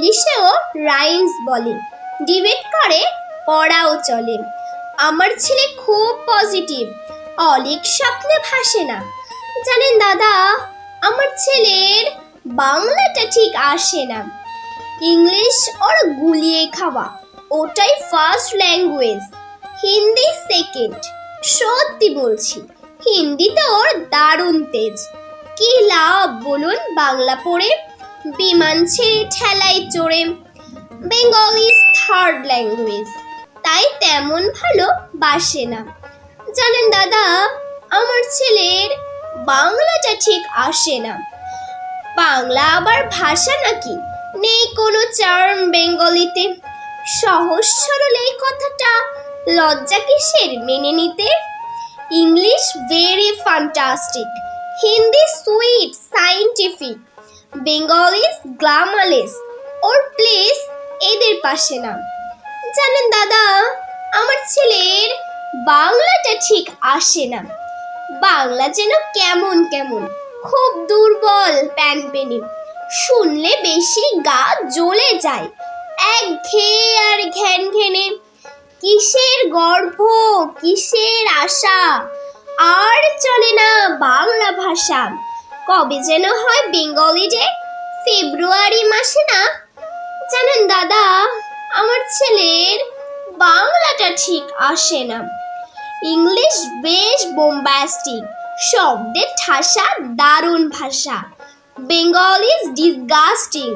ইংলিশেও rhymes বলে, debate করে, পড়াও চলে। আমার ছেলে খুব পজিটিভ, অলিক স্বপ্নে ভাসে না। জানেন দাদা, আমার ছেলের বাংলাটা ঠিক আসে না। ইংলিশ ওর গুলিয়ে খাওয়া, ওটাই ফার্স্ট ল্যাঙ্গুয়েজ, হিন্দি সেকেন্ড। সত্যি বলছি, হিন্দিতে ওর দারুণ তেজ। কি লাভ বলুন বাংলা পড়ে, বিমান ছেড়ে ঠেলায় চড়ে। বেঙ্গলি থার্ড ল্যাঙ্গুয়েজ, তাই তেমন ভালো বাসে না। জানেন দাদা, আমার ছেলের বাংলাটা ঠিক আসে না। বাংলা আবার ভাষা নাকি? নেই কোনো চার্ম বেঙ্গলিতে। সহজ সরল এই কথাটা লজ্জা কিসের মেনে নিতে? English very fantastic, Hindi sweet scientific, Bengalis glamourless, our place এদের পাশে না। জানেন দাদা, আমার ছেলের বাংলাটা ঠিক আসে না। বাংলা যেন কেমন কেমন, খুব দুর্বল প্যানপেনে। শুনলে বেশি গা জ্বলে যায়, একঘেয়ে আর ঘ্যান ঘেনে। কিসের গর্ব, কিসের আশা, আর চলে না বাংলা ভাষা। কবে যেন হয় বেঙ্গলি ডে, ফেব্রুয়ারি মাসে না? জানেন দাদা, আমার ছেলের বাংলাটা ঠিক আসে না। ইংলিশ বেশ বোম্বাস্টিক, শব্দের ঠাসা দারুণ ভাষা। বেঙ্গলি ডিসগাস্টিং,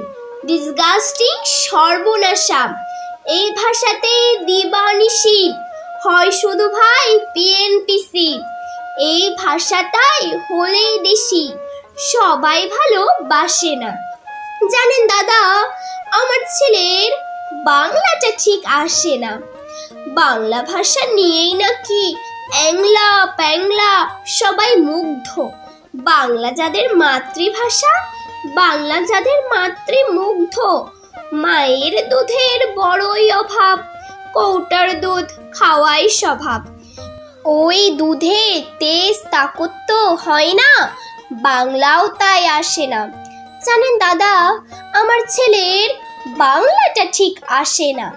ডিসগাস্টিং সর্বনাশা। এই ভাষাতে দিবানিশি হয় শুধু ভাই পিএনপিসি। এই ভাষাটাই হলেই দেশি, সবাই ভালো বাসে না। জানেন দাদা, আমার ছেলের বাংলাটা ঠিক আসে না। বাংলা ভাষা নিয়েই নাকি অ্যাংলা প্যাংলা সবাই মুগ্ধ। বাংলা যাদের মাতৃভাষা, বাংলা যাদের মাতৃমুগ্ধ। মায়ের দুধের বড়ই অভাব, কৌটার দুধ খাওয়াই স্বভাব। ওই দুধে তেজ তাকত তো হয় না, বাংলাও তাই আসে না। জানেন দাদা, আমার ছেলের বাংলাটা ঠিক আসে না।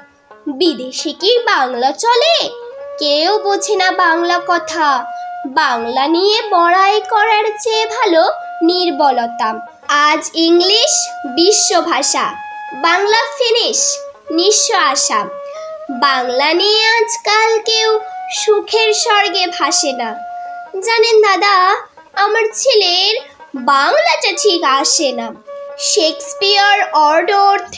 বিদেশে কি বাংলা চলে? কেউ বোঝে না বাংলা কথা। বাংলা নিয়ে বড়াই করার চেয়ে ভালো নির্বলতা। আজ ইংলিশ বিশ্বভাষা, বাংলা ফিনিশ নিঃস্ব আশা। বাংলা নিয়ে আজকাল কেউ সুখের স্বর্গে ভাসে না। জানেন দাদা, আমার ছেলের বাংলাটা ঠিক আসে না। শেক্সপিয়ার, অর্ডওয়ার্থ